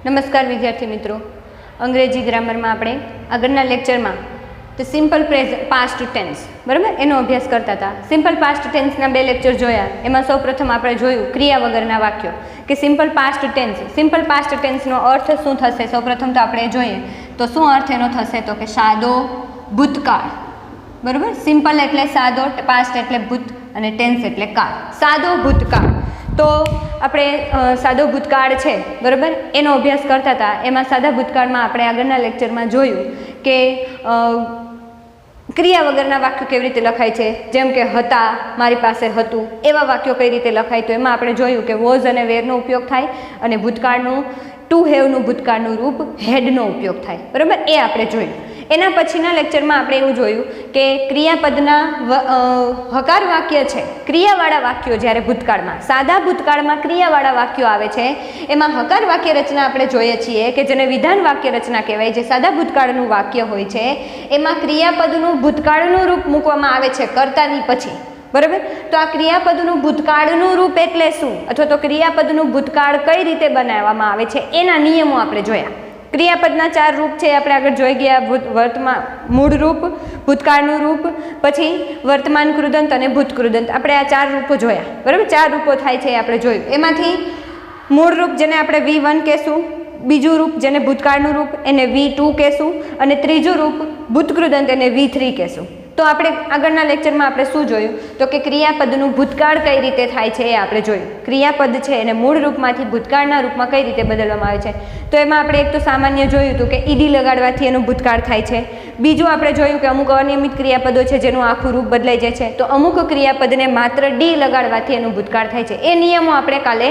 નમસ્કાર વિદ્યાર્થી મિત્રો, અંગ્રેજી ગ્રામરમાં આપણે આગળના લેક્ચરમાં ધ સિમ્પલ પાસ્ટ ટેન્સ બરાબર એનો અભ્યાસ કરતા હતા. સિમ્પલ પાસ્ટ ટેન્સના 2 લેક્ચર જોયા. એમાં સૌપ્રથમ આપણે જોયું ક્રિયા વગરના વાક્યો કે સિમ્પલ પાસ્ટ ટેન્સનો અર્થ શું થશે. સૌપ્રથમ તો આપણે જોઈએ તો શું અર્થ એનો થશે તો કે સાદો ભૂતકાળ બરાબર. સિમ્પલ એટલે સાદો, પાસ્ટ એટલે ભૂત અને ટેન્સ એટલે કાળ. સાદો ભૂતકાળ તો આપણે સાદો ભૂતકાળ છે બરાબર એનો અભ્યાસ કરતા હતા. એમાં સાદા ભૂતકાળમાં આપણે આગળના લેક્ચરમાં જોયું કે ક્રિયા વગરના વાક્યો કેવી રીતે લખાય છે. જેમ કે હતા, મારી પાસે હતું, એવા વાક્યો કઈ રીતે લખાય. તો એમાં આપણે જોયું કે વોઝ અને વેરનો ઉપયોગ થાય અને ભૂતકાળનું ટુ હેવનું ભૂતકાળનું રૂપ હેડનો ઉપયોગ થાય બરાબર. એ આપણે જોયું. એના પછીના લેક્ચરમાં આપણે એવું જોયું કે ક્રિયાપદના હકાર વાક્ય છે, ક્રિયાવાળા વાક્યો જ્યારે ભૂતકાળમાં, સાદા ભૂતકાળમાં ક્રિયાવાળા વાક્યો આવે છે એમાં હકાર વાક્ય રચના આપણે જોઈએ છીએ કે જેને વિધાન વાક્ય રચના કહેવાય. જે સાદા ભૂતકાળનું વાક્ય હોય છે એમાં ક્રિયાપદનું ભૂતકાળનું રૂપ મૂકવામાં આવે છે કર્તાની પછી બરાબર. તો આ ક્રિયાપદનું ભૂતકાળનું રૂપ એટલે શું અથવા તો ક્રિયાપદનું ભૂતકાળ કઈ રીતે બનાવવામાં આવે છે એના નિયમો આપણે જોયા. ક્રિયાપદના 4 રૂપ છે આપણે આગળ જોઈ ગયા. વર્તમાન મૂળ રૂપ, ભૂતકાળનું રૂપ, પછી વર્તમાન કૃદંત અને ભૂત કૃદંત. આપણે આ 4 રૂપો જોયા બરાબર. 4 રૂપો થાય છે એ આપણે જોયું. એમાંથી મૂળ રૂપ જેને આપણે V1 કહેશું, બીજું રૂપ જેને ભૂતકાળનું રૂપ એને V2 કહેશું અને ત્રીજું રૂપ ભૂતકૃદંત એને V3 કહેશું. તો આપણે આગળના લેક્ચરમાં આપણે શું જોયું તો કે ક્રિયાપદનું ભૂતકાળ કઈ રીતે થાય છે એ આપણે જોયું. ક્રિયાપદ છે એને મૂળ રૂપમાંથી ભૂતકાળના રૂપમાં કઈ રીતે બદલવામાં આવે છે. તો એમાં આપણે એક તો સામાન્ય જોયું હતું કે ઈડી લગાડવાથી એનું ભૂતકાળ થાય છે. બીજું આપણે જોયું કે અમુક અનિયમિત ક્રિયાપદો છે જેનું આખું રૂપ બદલાઈ જાય છે. તો અમુક ક્રિયાપદને માત્ર ડી લગાડવાથી એનું ભૂતકાળ થાય છે. એ નિયમો આપણે કાલે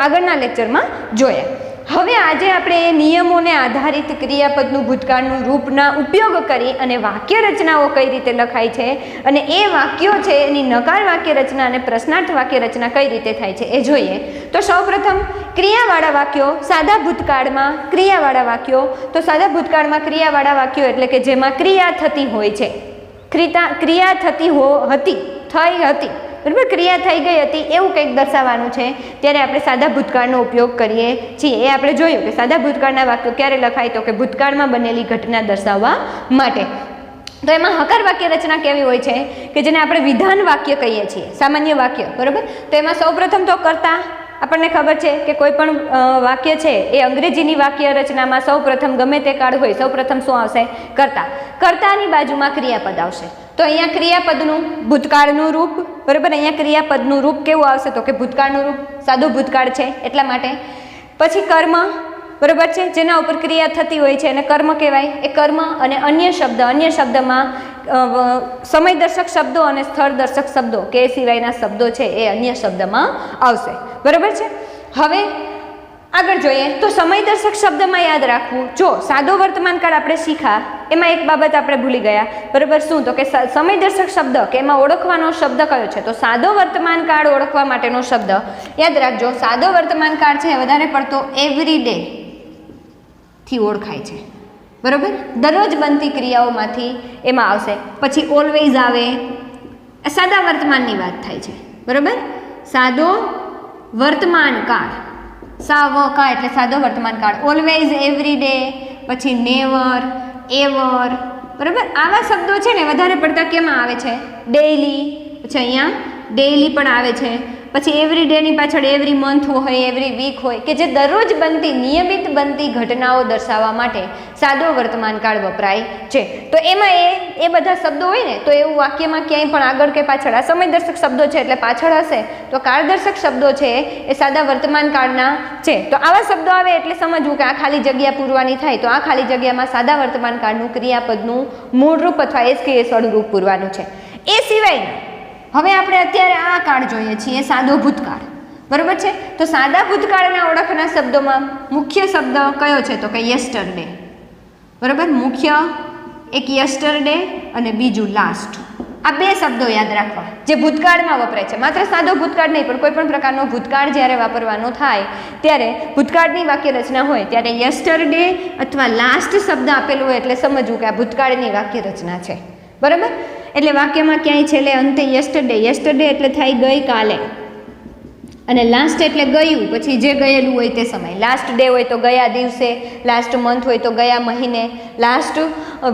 આગળના લેક્ચરમાં જોયા. હવે આજે આપણે એ નિયમોને આધારિત ક્રિયાપદનું ભૂતકાળનું રૂપના ઉપયોગ કરી અને વાક્ય રચનાઓ કઈ રીતે લખાય છે અને એ વાક્યો છે એની નકાર વાક્ય રચના અને પ્રશ્નાર્થ વાક્ય રચના કઈ રીતે થાય છે એ જોઈએ. તો સૌપ્રથમ ક્રિયાવાળા વાક્યો. સાદા ભૂતકાળમાં ક્રિયાવાળા વાક્યો. તો સાદા ભૂતકાળમાં ક્રિયાવાળા વાક્યો એટલે કે જેમાં ક્રિયા થતી હોય છે. ક્રિયા થતી થઈ હતી બરાબર, ક્રિયા થઈ ગઈ હતી એવું કંઈક દર્શાવવાનું છે ત્યારે આપણે સાદા ભૂતકાળનો ઉપયોગ કરીએ છીએ. એ આપણે જોયું કે સાદા ભૂતકાળના વાક્યો ક્યારે લખાય તો કે ભૂતકાળમાં બનેલી ઘટના દર્શાવવા માટે. તો એમાં હકાર વાક્ય રચના કેવી હોય છે કે જેને આપણે વિધાન વાક્ય કહીએ છીએ, સામાન્ય વાક્ય બરાબર. તો એમાં સૌપ્રથમ તો કર્તા. આપણને ખબર છે કે કોઈ પણ વાક્ય છે એ અંગ્રેજીની વાક્ય રચનામાં સૌપ્રથમ ગમે તે કાળ હોય સૌપ્રથમ શું આવશે કર્તા. કર્તાની બાજુમાં ક્રિયાપદ આવશે. તો અહીંયા ક્રિયાપદનું ભૂતકાળનું રૂપ બરાબર. અહીંયા ક્રિયાપદનું રૂપ કેવું આવશે તો કે ભૂતકાળનું રૂપ, સાદું ભૂતકાળ છે એટલા માટે. પછી કર્મ બરાબર છે જેના ઉપર ક્રિયા થતી હોય છે એને કર્મ કહેવાય. એ કર્મ અને અન્ય શબ્દમાં સમયદર્શક શબ્દો અને સ્થળદર્શક શબ્દો કે એ સિવાયના શબ્દો છે એ અન્ય શબ્દમાં આવશે બરાબર છે. હવે આગળ જોઈએ તો સમયદર્શક શબ્દમાં યાદ રાખવું. જો સાદો વર્તમાન કાળ આપણે શીખા એમાં એક બાબત આપણે ભૂલી ગયા બરાબર. શું તો કે સમયદર્શક શબ્દ કે એમાં ઓળખવાનો શબ્દ કયો છે તો સાદો વર્તમાન કાળ ઓળખવા માટેનો શબ્દ યાદ રાખજો. સાદો વર્તમાન કાળ છે વધારે પડતો એવરી ડે થી ઓળખાય છે બરાબર. દરરોજ બનતી ક્રિયાઓમાંથી એમાં આવશે. પછી ઓલવેઝ આવે, સાદા વર્તમાનની વાત થાય છે બરાબર. સાદો વર્તમાન કાળ, સાવકા એટલે સાદો વર્તમાન કાળ. ઓલવેઝ, એવરી ડે, પછી નેવર, એવર બરાબર. આવા શબ્દો છે ને વધારે પડતા કેમાં આવે છે ડેઈલી. પછી અહીંયા ડેઈલી પણ આવે છે. પછી એવરી ડેની પાછળ એવરી મંથ હોય, એવરી વીક હોય કે જે દરરોજ બનતી નિયમિત બનતી ઘટનાઓ દર્શાવવા માટે સાદો વર્તમાન કાળ વપરાય છે. તો એમાં એ બધા શબ્દો હોય ને તો એવું વાક્યમાં ક્યાંય પણ આગળ કે પાછળ, આ સમયદર્શક શબ્દો છે એટલે પાછળ હશે તો કાળદર્શક શબ્દો છે એ સાદા વર્તમાન કાળના છે. તો આવા શબ્દો આવે એટલે સમજવું કે આ ખાલી જગ્યા પૂરવાની થાય તો આ ખાલી જગ્યામાં સાદા વર્તમાન કાળનું ક્રિયાપદનું મૂળ રૂપ અથવા SKS વાળું રૂપ પૂરવાનું છે. એ સિવાયના હવે આપણે અત્યારે આ કાળ જોઈએ છીએ સાદો ભૂતકાળ બરાબર છે. તો સાદા ભૂતકાળના ઓળખના શબ્દોમાં મુખ્ય શબ્દ કયો છે તો કે યસ્ટરડે બરાબર. મુખ્ય એક યસ્ટરડે અને બીજું લાસ્ટ. આ 2 શબ્દો યાદ રાખવા જે ભૂતકાળમાં વપરાય છે. માત્ર સાદો ભૂતકાળ નહીં પણ કોઈ પણ પ્રકારનો ભૂતકાળ જ્યારે વાપરવાનો થાય ત્યારે ભૂતકાળની વાક્ય રચના હોય ત્યારે યસ્ટરડે અથવા લાસ્ટ શબ્દ આપેલું હોય એટલે સમજવું કે આ ભૂતકાળની વાક્ય રચના છે બરાબર. એટલે વાક્યમાં ક્યાંય છેલ્લે અંતે યસ્ટરડે એટલે થાય ગઈકાલે અને લાસ્ટ એટલે ગયું, પછી જે ગયેલું હોય તે સમય. લાસ્ટ ડે હોય તો ગયા દિવસે, લાસ્ટ મંથ હોય તો ગયા મહિને, લાસ્ટ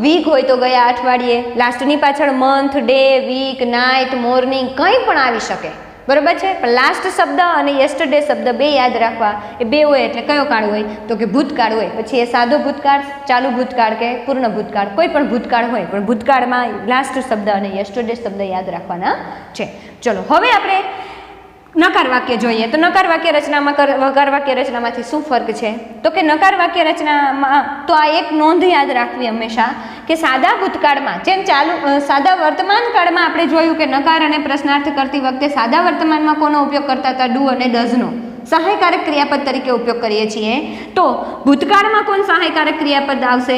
વીક હોય તો ગયા અઠવાડિયે. લાસ્ટની પાછળ month, day, week, night, morning કંઈ પણ આવી શકે, બરાબર છે. પણ લાસ્ટ શબ્દ અને યસ્ટરડે શબ્દ બે યાદ રાખવા. એ બે હોય એટલે કયો કાળ હોય? તો કે ભૂતકાળ હોય. પછી એ સાદો ભૂતકાળ, ચાલુ ભૂતકાળ કે પૂર્ણ ભૂતકાળ, કોઈ પણ ભૂતકાળ હોય, પણ ભૂતકાળમાં લાસ્ટ શબ્દ અને યસ્ટરડે શબ્દ યાદ રાખવાના છે. ચલો હવે આપણે નકાર વાક્ય જોઈએ. તો નકાર વાક્ય રચનામાં વકાર વાક્ય રચનામાંથી શું ફરક છે? તો કે નકાર વાક્ય રચનામાં તો આ એક નોંધ યાદ રાખવી હંમેશા કે સાદા ભૂતકાળમાં જેમ સાદા વર્તમાન કાળમાં આપણે જોયું કે નકાર અને પ્રશ્નાર્થ કરતી વખતે સાદા વર્તમાનમાં કોનો ઉપયોગ કરતા હતા? ડુ અને ડઝનો સહાયકારક ક્રિયાપદ તરીકે ઉપયોગ કરીએ છીએ. તો ભૂતકાળમાં કોણ સહાયકારક ક્રિયાપદ આવશે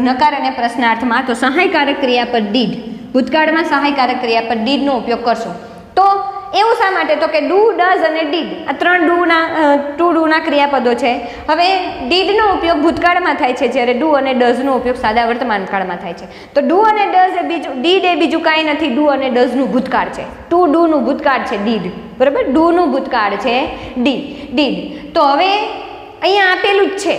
નકાર અને પ્રશ્નાર્થમાં? તો સહાયકારક ક્રિયાપદ ડીડ. ભૂતકાળમાં સહાયકારક ક્રિયાપદ ડીડનો ઉપયોગ કરશો. તો એવું શા માટે? તો કે ડુ, ડઝ અને ડીડ આ ટુ ડુના ક્રિયાપદો છે. હવે ડીડનો ઉપયોગ ભૂતકાળમાં થાય છે, જ્યારે ડુ અને ડઝનો ઉપયોગ સાદા વર્તમાન કાળમાં થાય છે. તો ડુ અને ડઝ એ બીજું, ડીડ એ બીજું કાંઈ નથી, ડુ અને ડઝનું ભૂતકાળ છે. ટુ ડુનું ભૂતકાળ છે ડીડ, બરાબર. ડુનું ભૂતકાળ છે ડીડ. તો હવે અહીંયા આપેલું જ છે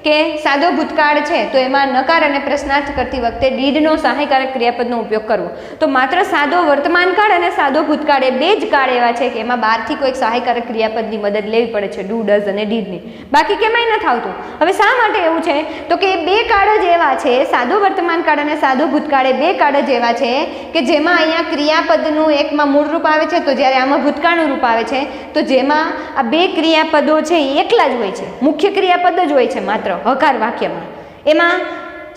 કે સાદો ભૂતકાળ છે, તો એમાં નકાર અને પ્રશ્નાર્થ કરતી વખતે ડીડનો સહાયકારક ક્રિયાપદનો ઉપયોગ કરવો. તો માત્ર સાદો વર્તમાન કાળ અને સાદો ભૂતકાળ એ બે જ કાળ એવા છે કે એમાં બહારથી કોઈક સહાયકારક ક્રિયાપદની મદદ લેવી પડે છે, ડુ, ડઝ અને ડીડની. બાકી કેમાંય નથી આવતું. હવે શા માટે એવું છે? તો કે બે કાળ જ એવા છે, સાદો વર્તમાન કાળ અને સાદો ભૂતકાળ એ બે કાળ જ એવા છે કે જેમાં અહીંયા ક્રિયાપદનું એકમાં મૂળ રૂપ આવે છે, તો જ્યારે આમાં ભૂતકાળનું રૂપ આવે છે, તો જેમાં આ બે ક્રિયાપદો છે એ એકલા જ હોય છે, મુખ્ય ક્રિયાપદ જ હોય છે માત્ર હકાર વાક્યમાં. એમાં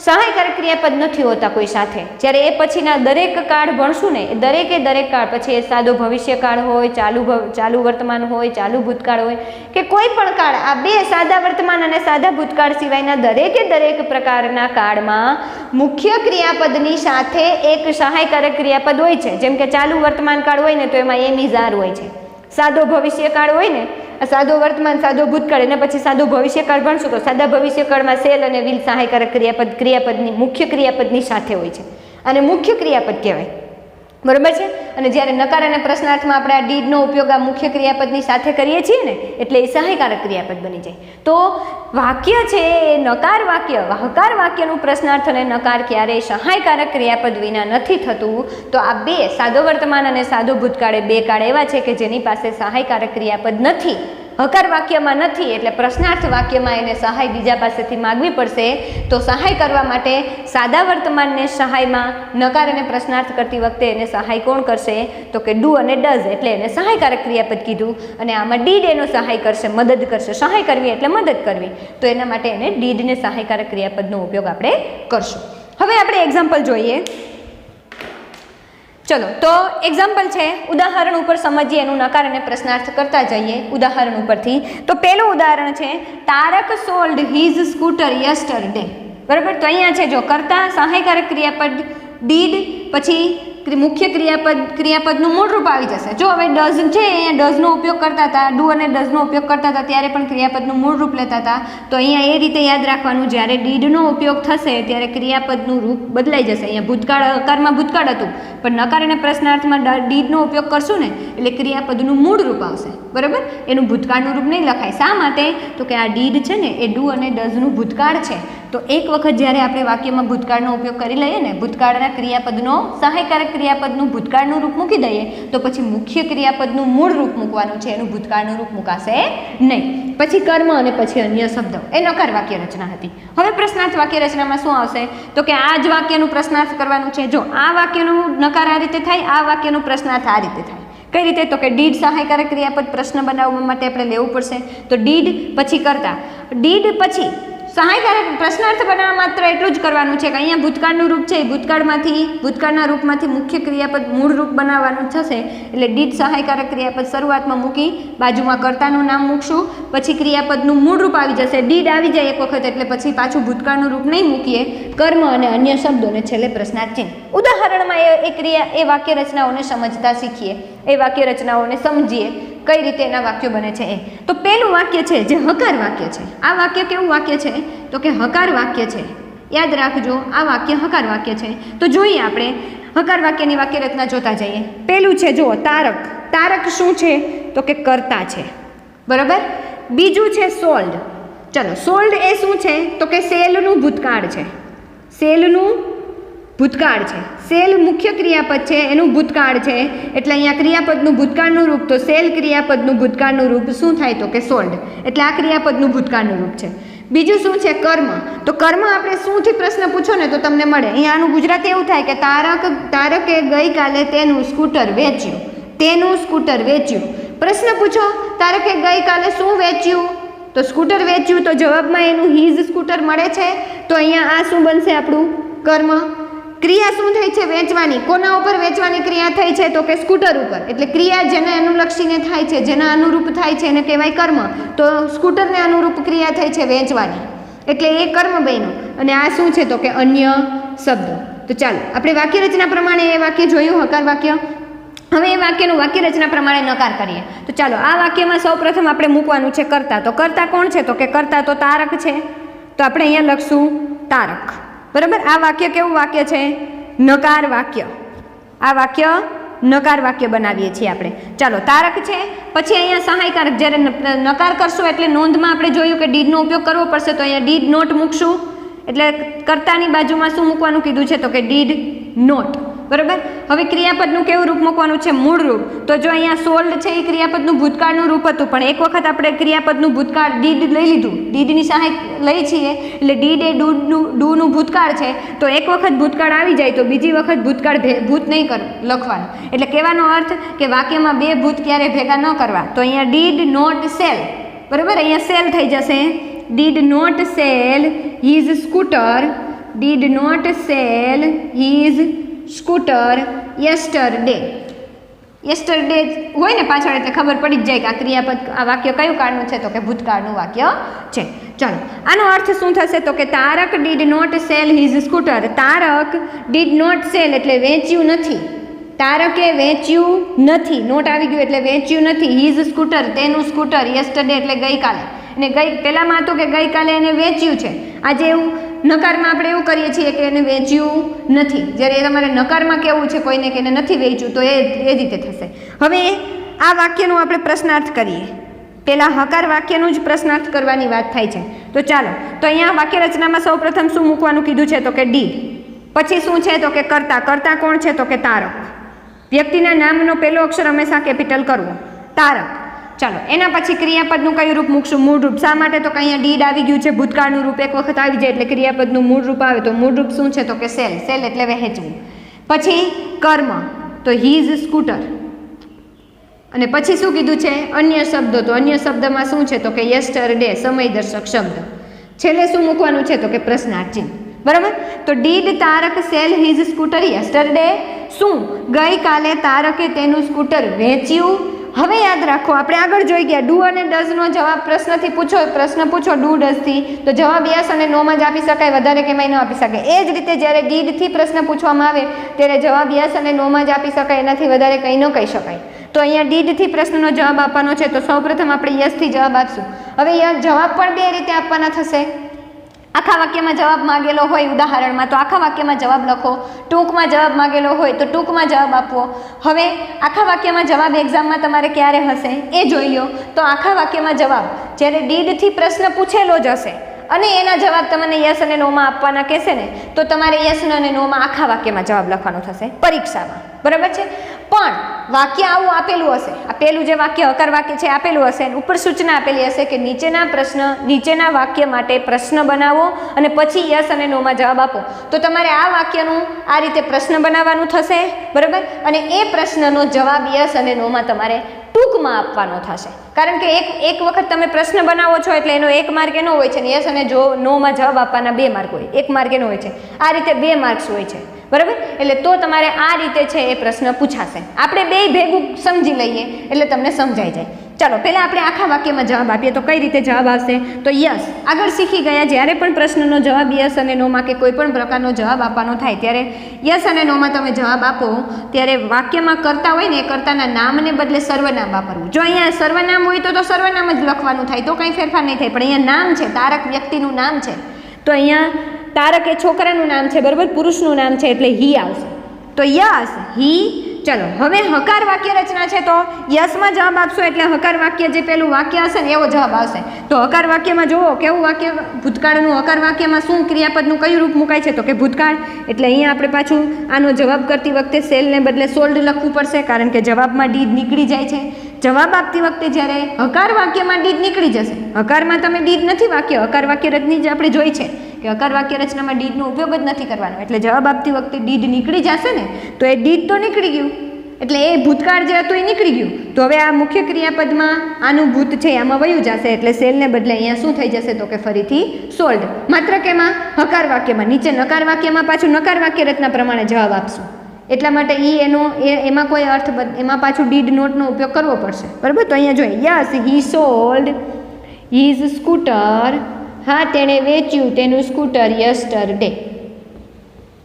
સહાયકારક ક્રિયાપદ નથી હોતા કોઈ સાથે. જ્યારે એ પછીના દરેક કાળ ભણશું ને, એ દરેક કાળ પછી એ સાદો ભવિષ્યકાળ હોય, ચાલુ વર્તમાન હોય, ચાલુ ભૂતકાળ હોય કે કોઈ પણ કાળ, આ બે સાદા વર્તમાન અને સાદા ભૂતકાળ સિવાયના દરેક પ્રકારના કાળમાં મુખ્ય ક્રિયાપદની સાથે એક સહાયકારક ક્રિયાપદ હોય છે. જેમ કે ચાલુ વર્તમાન કાળ હોય ને તો એમાં એમ ઇઝ આર હોય છે. સાદો ભવિષ્યકાળ હોય ને, સાદો વર્તમાન, સાદો ભૂતકાળ, અને પછી સાદો ભવિષ્યકાળ ભણશું તો સાદા ભવિષ્યકાળમાં સેલ અને વિલ સહાયકારક ક્રિયાપદની મુખ્ય ક્રિયાપદની સાથે હોય છે અને મુખ્ય ક્રિયાપદ કહેવાય, બરાબર છે. અને જ્યારે નકાર અને પ્રશ્નાર્થમાં આપણે આ ડીડનો ઉપયોગ આ મુખ્ય ક્રિયાપદની સાથે કરીએ છીએ ને, એટલે એ સહાયકારક ક્રિયાપદ બની જાય. તો વાક્ય છે એ નકાર વાક્ય, હકાર વાક્યનું પ્રશ્નાર્થ અને નકાર ક્યારેય સહાયકારક ક્રિયાપદ વિના નથી થતું. તો આ બે સાદો વર્તમાન અને સાદો ભૂતકાળ બે કાળ એવા છે કે જેની પાસે સહાયકારક ક્રિયાપદ નથી, હકાર વાક્યમાં નથી, એટલે પ્રશ્નાર્થ વાક્યમાં એને સહાય બીજા પાસેથી માગવી પડશે. તો સહાય કરવા માટે સાદા વર્તમાનને સહાયમાં નકાર અને પ્રશ્નાર્થ કરતી વખતે એને સહાય કોણ કરશે? તો કે ડુ અને ડઝ, એટલે એને સહાયકારક ક્રિયાપદ કીધું. અને આમાં ડીડ એનો સહાય કરશે, મદદ કરશે. સહાય કરવી એટલે મદદ કરવી, તો એના માટે એને ડીડને સહાયકારક ક્રિયાપદનો ઉપયોગ આપણે કરશું. હવે આપણે એક્ઝામ્પલ જોઈએ. ચલો તો એક્ઝામ્પલ છે, ઉદાહરણ ઉપર સમજીએ, એનું નકાર અને પ્રશ્નાર્થ કરતા જઈએ ઉદાહરણ ઉપરથી. તો પહેલું ઉદાહરણ છે, Tarak sold his scooter yesterday, બરાબર. તો અહીંયા છે જો કરતા સહાયકારક ક્રિયાપદ ડીડ, પછી મુખ્ય ક્રિયાપદનું મૂળ રૂપ આવી જશે. જો હવે ડઝ છે, અહીંયા ડઝનો ઉપયોગ કરતા હતા, ડુ અને ડઝનો ઉપયોગ કરતા હતા, ત્યારે પણ ક્રિયાપદનું મૂળ રૂપ લેતા હતા. તો અહીંયા એ રીતે યાદ રાખવાનું, જ્યારે ડીડનો ઉપયોગ થશે ત્યારે ક્રિયાપદનું રૂપ બદલાઈ જશે. અહીંયા ભૂતકાળ, હકારમાં ભૂતકાળ હતું, પણ નકાર અને પ્રશ્નાર્થમાં ડીડનો ઉપયોગ કરશું ને એટલે ક્રિયાપદનું મૂળ રૂપ આવશે, બરાબર. એનું ભૂતકાળનું રૂપ નહીં લખાય. શા માટે? તો કે આ ડીડ છે ને એ ડુ અને ડઝનું ભૂતકાળ છે. તો એક વખત જ્યારે આપણે વાક્યમાં ભૂતકાળનો ઉપયોગ કરી લઈએ ને, ભૂતકાળના ક્રિયાપદનો સહાયકારક ક્રિયાપદનું ભૂતકાળનું રૂપ મૂકી દઈએ, તો પછી મુખ્ય ક્રિયાપદનું મૂળ રૂપ મૂકવાનું છે, એનું ભૂતકાળનું રૂપ મૂકાશે નહીં. પછી કર્મ અને પછી અન્ય શબ્દો, એ નકાર વાક્ય રચના હતી. હવે પ્રશ્નાર્થ વાક્ય રચનામાં શું આવશે? તો કે આ જ વાક્યનું પ્રશ્નાર્થ કરવાનું છે. જો આ વાક્યનું નકાર આ રીતે થાય, આ વાક્યનું પ્રશ્નાર્થ આ રીતે થાય. કઈ રીતે? તો કે ડીડ સહાયકારક ક્રિયાપદ પ્રશ્ન બનાવવા માટે આપણે લેવું પડશે. તો ડીડ પછી કરતા, ડીડ પછી સહાયકારક પ્રશ્નાર્થ બનાવવા માત્ર એટલું જ કરવાનું છે કે અહીંયા ભૂતકાળનું રૂપ છે, ભૂતકાળના રૂપમાંથી મુખ્ય ક્રિયાપદ મૂળ રૂપ બનાવવાનું થશે. એટલે ડીડ સહાયકારક ક્રિયાપદ શરૂઆતમાં મૂકી બાજુમાં કર્તાનું નામ મૂકશું, પછી ક્રિયાપદનું મૂળ રૂપ આવી જશે. ડીડ આવી જાય એક વખત એટલે પછી પાછું ભૂતકાળનું રૂપ નહીં મૂકીએ, કર્મ અને અન્ય શબ્દોને છેલ્લે પ્રશ્નાર્થ ચિહ્ન. ઉદાહરણમાં એ વાક્ય રચનાઓને સમજતા શીખીએ, એ વાક્ય રચનાઓને સમજીએ કઈ રીતે એના વાક્યો બને છે. તો પહેલું વાક્ય છે જે હકાર વાક્ય છે. આ વાક્ય કેવું વાક્ય છે? તો કે હકાર વાક્ય છે. યાદ રાખજો, આ વાક્ય હકાર વાક્ય છે. તો જોઈએ આપણે હકાર વાક્યની વાક્ય રચના જોતા જઈએ. પહેલું છે જો તારક. તારક શું છે? તો કે કર્તા છે. બરાબર. બીજું છે સોલ્ડ. ચલો, સોલ્ડ એ શું છે તો કે સેલનું ભૂતકાળ છે. સેલનું ભૂતકાળ છે. સેલ મુખ્ય ક્રિયાપદ છે, એનું ભૂતકાળ છે. એટલે અહીંયા ક્રિયાપદનું ભૂતકાળનું રૂપ, તો સેલ ક્રિયાપદનું ભૂતકાળનું રૂપ શું થાય તો કે સોલ્ડ. એટલે આ ક્રિયાપદનું ભૂતકાળનું રૂપ છે. બીજું શું છે કર્મ. તો કર્મ આપણે શુંથી પ્રશ્ન પૂછો ને તો તમને મળે. અહીંયા આનું ગુજરાતી એવું થાય કે તારકે ગઈકાલે તેનું સ્કૂટર વેચ્યું. તેનું સ્કૂટર વેચ્યું. પ્રશ્ન પૂછો તારકે ગઈકાલે શું વેચ્યું તો સ્કૂટર વેચ્યું, તો જવાબમાં એનું હીઝ સ્કૂટર મળે છે. તો અહીંયા આ શું બનશે આપણું કર્મ. ક્રિયા શું થઈ છે વેચવાની. કોના ઉપર વેચવાની ક્રિયા થઈ છે તો કે સ્કૂટર ઉપર. એટલે ક્રિયા જેને અનુલક્ષીને થાય છે, જેના અનુરૂપ થાય છે એને કહેવાય કર્મ. તો સ્કૂટરને અનુરૂપ ક્રિયા થઈ છે વેચવાની, એટલે એ કર્મ બન્યું. અને આ શું છે તો કે અન્ય શબ્દ. તો ચાલો આપણે વાક્ય રચના પ્રમાણે એ વાક્ય જોયું, હકાર વાક્ય. હવે એ વાક્યનું વાક્ય રચના પ્રમાણે નકાર કરીએ. તો ચાલો આ વાક્યમાં સૌપ્રથમ આપણે મૂકવાનું છે કર્તા. તો કર્તા કોણ છે તો કે કર્તા તો તારક છે. તો આપણે અહીંયા લખશું તારક. બરાબર. આ વાક્ય કેવું વાક્ય છે? નકાર વાક્ય. આ વાક્ય નકાર વાક્ય બનાવીએ છીએ આપણે. ચાલો તારક છે. પછી અહીંયા સહાયકારક. જ્યારે નકાર કરશું એટલે નોંધમાં આપણે જોયું કે ડીડનો ઉપયોગ કરવો પડશે, તો અહીંયા ડીડ નોટ મૂકશું. એટલે કર્તાની બાજુમાં શું મૂકવાનું કીધું છે તો કે ડીડ નોટ. બરાબર. હવે ક્રિયાપદનું કેવું રૂપ મૂકવાનું છે? મૂળ રૂપ. તો જો અહીંયા સોલ્ડ છે એ ક્રિયાપદનું ભૂતકાળનું રૂપ હતું, પણ એક વખત આપણે ક્રિયાપદનું ભૂતકાળ ડીડ લઈ લીધું, ડીડની સહાય લઈ છીએ, એટલે ડીડ એ ડુનું ભૂતકાળ છે. તો એક વખત ભૂતકાળ આવી જાય તો બીજી વખત ભૂતકાળ ભૂત નહીં લખવાનું. એટલે કહેવાનો અર્થ કે વાક્યમાં બે ભૂત ક્યારે ભેગા ન કરવા. તો અહીંયા ડીડ નોટ સેલ. બરાબર. અહીંયા સેલ થઈ જશે. Did not sell his scooter. Did not sell his scooter yesterday. Yesterday હોય ને પાછળ એટલે ખબર પડી જ જાય કે આ ક્રિયાપદ, આ વાક્ય કયું કાળનું છે તો કે ભૂતકાળનું વાક્ય છે. ચાલો આનો અર્થ શું થશે તો કે Tarak did not sell his scooter. Tarak did not sell એટલે વેચ્યું નથી. તારકે વેચ્યું નથી. નોટ આવી ગયું એટલે વેચ્યું નથી. હીઝ સ્કૂટર તેનું સ્કૂટર. યસ્ટરડે એટલે ગઈકાલે. અને પહેલામાં હતું કે ગઈકાલે એને વેચ્યું છે. આજે એવું નકારમાં આપણે એવું કરીએ છીએ કે એને વેચ્યું નથી. જ્યારે તમારે નકારમાં કેવું છે કોઈને કે એને નથી વેચ્યું, તો એ રીતે થશે. હવે આ વાક્યનું આપણે પ્રશ્નાર્થ કરીએ. પહેલાં હકાર વાક્યનું જ પ્રશ્નાર્થ કરવાની વાત થાય છે. તો ચાલો, તો અહીંયા વાક્ય રચનામાં સૌપ્રથમ શું મૂકવાનું કીધું છે તો કે ડીડ. પછી શું છે તો કે કર્તા. કર્તા કોણ છે તો કે તારક. વ્યક્તિના નામનો પહેલો અક્ષર હંમેશા કેપિટલ કરવો. તારક. ચાલો એના પછી ક્રિયાપદનું કયું રૂપ મૂકશું? મૂળ રૂપ. શા માટે તો કે અહીંયા ડીડ આવી ગયું છે, ભૂતકાળનું રૂપ એક વખત આવી જાય એટલે ક્રિયાપદનું મૂળ રૂપ આવે. તો મૂળ રૂપ શું છે તો કે સેલ. સેલ એટલે વહેંચવું. પછી કર્મ તો હીઝ સ્કૂટર. અને પછી શું કીધું છે? અન્ય શબ્દો. તો અન્ય શબ્દમાં શું છે તો કે યસ્ટરડે, સમયદર્શક શબ્દ. છેલ્લે શું મૂકવાનું છે તો કે પ્રશ્નાર્થ ચિહ્ન. બરાબર. તો did Tarak sell his scooter yesterday. શું? ગઈકાલે તારકે તેનું સ્કૂટર વેચ્યું. હવે યાદ રાખો, આપણે આગળ જોઈ ગયા ડુ અને ડઝનો જવાબ પ્રશ્ન પૂછો ડુ ડઝથી, તો જવાબ યસ અને નોમાં જ આપી શકાય, વધારે કેમાંય ન આપી શકાય. એ જ રીતે જ્યારે ડીડથી પ્રશ્ન પૂછવામાં આવે ત્યારે જવાબ યસ અને નોમાં જ આપી શકાય, એનાથી વધારે કંઈ ન કહી શકાય. તો અહીંયા ડીડથી પ્રશ્નનો જવાબ આપવાનો છે, તો સૌપ્રથમ આપણે યસથી જવાબ આપશું. હવે જવાબ પણ બે રીતે આપવાના થશે. આખા વાક્યમાં જવાબ માગેલો હોય ઉદાહરણમાં તો આખા વાક્યમાં જવાબ લખો. ટૂંકમાં જવાબ માગેલો હોય તો ટૂંકમાં જવાબ આપવો. હવે આખા વાક્યમાં જવાબ એક્ઝામમાં તમારે ક્યારે હશે એ જોઈ લો. તો આખા વાક્યમાં જવાબ જ્યારે ડીડથી પ્રશ્ન પૂછેલો જ હશે અને એના જવાબ તમને યસ અને નોમાં આપવાના કહેશે ને, તો તમારે યસ અને નોમાં આખા વાક્યમાં જવાબ લખવાનો થશે પરીક્ષામાં. બરાબર છે. પણ વાક્ય આવું આપેલું હશે, આ પેલું જે વાક્ય હકાર વાક્ય છે આપેલું હશે, ઉપર સૂચના આપેલી હશે કે નીચેના વાક્ય માટે પ્રશ્ન બનાવો અને પછી યસ અને નોમાં જવાબ આપો. તો તમારે આ વાક્યનું આ રીતે પ્રશ્ન બનાવવાનું થશે. બરાબર. અને એ પ્રશ્નનો જવાબ યસ અને નોમાં તમારે ટૂંકમાં આપવાનો થશે. કારણ કે એક વખત તમે પ્રશ્ન બનાવો છો એટલે એનો 1 માર્ક એનો હોય છે ને યસ અને નોમાં જવાબ આપવાના 2 માર્ક હોય. 1 માર્ક એનો હોય છે. આ રીતે 2 માર્ક્સ હોય છે. બરાબર. એટલે તો તમારે આ રીતે છે એ પ્રશ્ન પૂછાશે. આપણે બે ભેગું સમજી લઈએ એટલે તમને સમજાઈ જાય. ચાલો પહેલાં આપણે આખા વાક્યમાં જવાબ આપીએ. તો કઈ રીતે જવાબ આવશે? તો યસ. આગળ શીખી ગયા, જ્યારે પણ પ્રશ્નનો જવાબ યસ અને નોમાં કે કોઈ પણ પ્રકારનો જવાબ આપવાનો થાય ત્યારે યસ અને નોમાં તમે જવાબ આપો ત્યારે વાક્યમાં કરતા હોય ને એ કરતાના નામને બદલે સર્વનામ વાપરવું. જો અહીંયા સર્વનામ હોય તો સર્વનામ જ લખવાનું થાય, તો કંઈ ફેરફાર નહીં થાય. પણ અહીંયા નામ છે, તારક વ્યક્તિનું નામ છે, તો અહીંયા તારક એ છોકરાનું નામ છે. બરાબર. પુરુષનું નામ છે એટલે હી આવશે. તો યસ હી ચલો હવે હકાર વાક્ય રચના છે તો યસમાં જવાબ આપશો એટલે હકાર વાક્ય જે પેલું વાક્ય હશે ને એવો જવાબ આવશે. તો હકાર વાક્યમાં જુઓ કેવું વાક્ય ભૂતકાળનું હકાર વાક્યમાં શું ક્રિયાપદનું કયું રૂપ મુકાય છે તો કે ભૂતકાળ. એટલે અહીંયા આપણે પાછું આનો જવાબ કરતી વખતે સેલને બદલે સોલ્ડ લખવું પડશે કારણ કે જવાબમાં ડીડ નીકળી જાય છે. જવાબ આપતી વખતે જ્યારે હકાર વાક્યમાં ડીડ નીકળી જશે, હકારમાં તમે ડીડ નથી વાક્ય હકાર વાક્ય રચના જ આપણે જોઈ છે કે હકાર વાક્ય રચનામાં ડીડનો ઉપયોગ જ નથી કરવાનો, એટલે જવાબ આપતી વખતે ડીડ નીકળી જશે ને તો એ ડીડ તો નીકળી ગયું એટલે એ ભૂતકાળ જે હતું એ નીકળી ગયું. તો હવે આ મુખ્ય ક્રિયાપદમાં આનું ભૂત છે આમાં વયું જશે એટલે સેલને બદલે અહીંયા શું થઈ જશે તો કે ફરીથી સોલ્ડ. માત્ર કે એમાં હકાર વાક્યમાં, નીચે નકાર વાક્યમાં પાછું નકાર વાક્ય રચના પ્રમાણે જવાબ આપશું એટલા માટે એમાં કોઈ અર્થ એમાં પાછું ડીડ નોટનો ઉપયોગ કરવો પડશે. બરાબર, તો અહીંયા જોઈએ yes he sold his scooter, હા તેણે વેચ્યું તેનું સ્કૂટર યસ્ટરડે.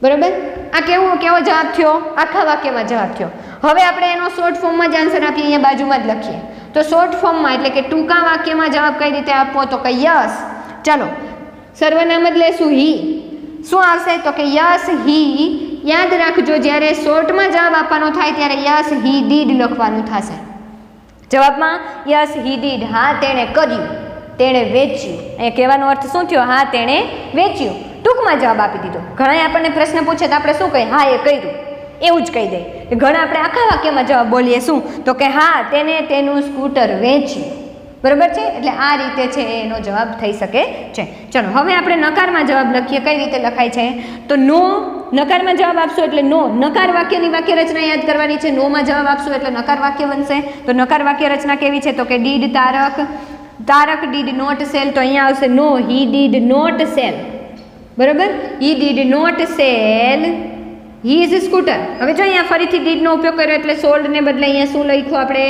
બરાબર, આ કેવો જવાબ થયો? આખા વાક્યમાં જવાબ થયો. હવે આપણે એનો શોર્ટ ફોર્મમાં જ આન્સર આપીએ, અહીંયા બાજુમાં જ લખીએ. તો શોર્ટ ફોર્મમાં એટલે કે ટૂંકા વાક્યમાં જવાબ કઈ રીતે આપવો તો કે યસ. ચાલો સર્વનામ જ લેશું હી. શું આવશે તો કે યસ હી. યાદ રાખજો જ્યારે શોર્ટમાં જવાબ આપવાનો થાય ત્યારે યસ હી ડીડ લખવાનું થશે. જવાબમાં યસ હી ડીડ, હા તેણે કર્યું, તેણે વેચ્યું. એ કહેવાનો અર્થ શું થયો? હા તેણે વેચ્યું. ટૂંકમાં જવાબ આપી દીધો. ઘણા આપણને પ્રશ્ન પૂછે તો આપણે શું કહીએ? હા એ કર્યું, એવું જ કહી દઈએ. ઘણા આપણે આખા વાક્યમાં જવાબ બોલીએ શું તો કે હા તેને તેનું સ્કૂટર વેચ્યું. બરાબર છે, એટલે આ રીતે છે એનો જવાબ થઈ શકે છે. ચલો હવે આપણે નકારમાં જવાબ લખીએ. કઈ રીતે લખાય છે તો નો. નકારમાં જવાબ આપશો એટલે નો. નકાર વાક્યની વાક્ય રચના યાદ કરવાની છે. નોમાં જવાબ આપશો એટલે નકાર વાક્ય બનશે. તો નકાર વાક્ય રચના કેવી છે તો કે did Tarak, Tarak did not sell. તો અહીંયા આવશે no he did not sell. બરાબર, he did not sell his scooter. હવે જો અહીંયા ફરીથી ડીડનો ઉપયોગ કર્યો એટલે સોલ્ડને બદલે અહીંયા શું લખ્યું આપણે?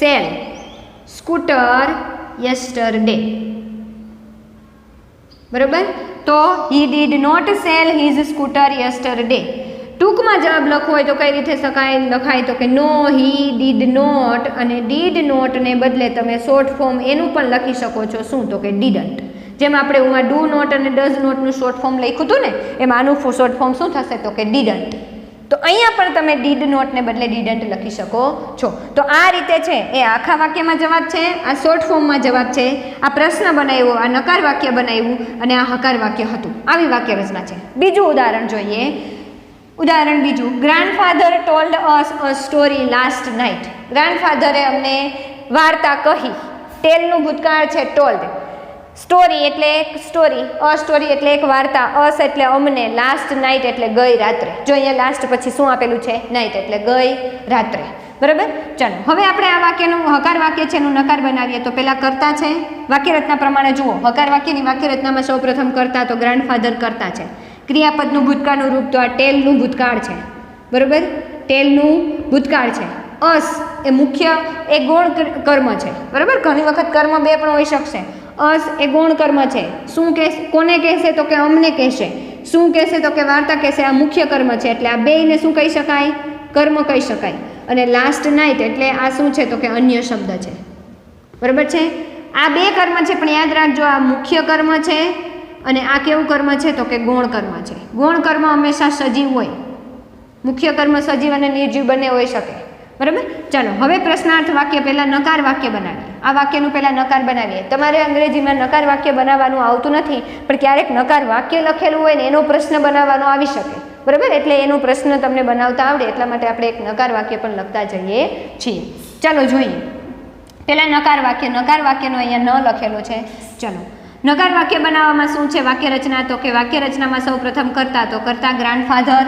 Sell scooter yesterday. બરાબર, તો he did not sell his scooter yesterday. ટૂંકમાં જવાબ લખવો હોય તો કઈ રીતે લખાય તો કે નો હી ડીડ નોટ, અને ડીડ નોટને બદલે તમે શોર્ટ ફોર્મ એનું પણ લખી શકો છો. શું તો કે ડીડન્ટ. જેમ આપણે એમાં ડુ નોટ અને ડઝ નોટનું શોર્ટ ફોર્મ લખ્યું હતું ને એમાં આનું શોર્ટ ફોર્મ શું થશે તો કે ડીડન્ટ. તો અહીંયા પણ તમે ડીડ નોટને બદલે ડીડન્ટ લખી શકો છો. તો આ રીતે છે એ આખા વાક્યમાં જવાબ છે, આ શોર્ટ ફોર્મમાં જવાબ છે, આ પ્રશ્ન બનાવ્યો, આ નકાર વાક્ય બનાવ્યું અને આ હકાર વાક્ય હતું. આવી વાક્ય રચના છે. બીજું ઉદાહરણ જોઈએ. ઉદાહરણ બીજું, grandfather told us a story last night. ગ્રાન્ડફાધરે અમને વાર્તા કહી. ટેલનું ભૂતકાળ છે ટોલ્ડ. સ્ટોરી એટલે એક સ્ટોરી, અ સ્ટોરી એટલે એક વાર્તા, અસ એટલે અમને, લાસ્ટ નાઇટ એટલે ગઈ રાત્રે. જો અહીંયા લાસ્ટ પછી શું આપેલું છે? નાઇટ એટલે ગઈ રાત્રે. બરાબર, ચાલો હવે આપણે આ વાક્યનું હકાર વાક્ય છે એનું નકાર બનાવીએ. તો પહેલાં કરતા છે. વાક્ય રચના પ્રમાણે જુઓ, હકાર વાક્યની વાક્ય રચનામાં સૌપ્રથમ કરતા તો ગ્રાન્ડફાધર કરતા છે. ક્રિયાપદનું ભૂતકાળનું રૂપ તો આ ટેલનું ભૂતકાળ છે. બરાબર, ટેલનું ભૂતકાળ છે. અસ એ મુખ્ય એ ગૌણ કર્મ છે. બરાબર, ઘણી વખત કર્મ બે પણ હોઈ શકશે. અસ એ ગૌણ કર્મ છે. શું કહેશે? કોને કહેશે તો કે અમને કહેશે. શું કહેશે તો કે વાર્તા કહેશે. આ મુખ્ય કર્મ છે એટલે આ બેયને શું કહી શકાય? કર્મ કહી શકાય. અને લાસ્ટ નાઇટ એટલે આ શું છે તો કે અન્ય શબ્દ છે. બરાબર છે, આ બે કર્મ છે પણ યાદ રાખજો આ મુખ્ય કર્મ છે અને આ કેવું કર્મ છે તો કે ગૌણ કર્મ છે. ગૌણ કર્મ હંમેશા સજીવ હોય. મુખ્ય કર્મ સજીવ અને નિર્જીવ બંને હોઈ શકે. બરાબર, ચાલો હવે પ્રશ્નાર્થ વાક્ય પહેલાં નકાર વાક્ય બનાવીએ. આ વાક્યનું પહેલાં નકાર બનાવીએ. તમારે અંગ્રેજીમાં નકાર વાક્ય બનાવવાનું આવતું નથી પણ ક્યારેક નકાર વાક્ય લખેલું હોય ને એનો પ્રશ્ન બનાવવાનો આવી શકે. બરાબર, એટલે એનો પ્રશ્ન તમને બનાવતા આવડે એટલા માટે આપણે એક નકાર વાક્ય પણ લખતા જઈએ છીએ. ચાલો જોઈએ પહેલાં નકાર વાક્ય. નકાર વાક્યનો અહીંયા ન લખેલો છે. ચાલો નકાર વાક્ય બનાવવામાં શું છે વાક્ય રચના તો કે વાક્ય રચનામાં સૌ પ્રથમ કરતા તો કરતા ગ્રાન્ડફાધર,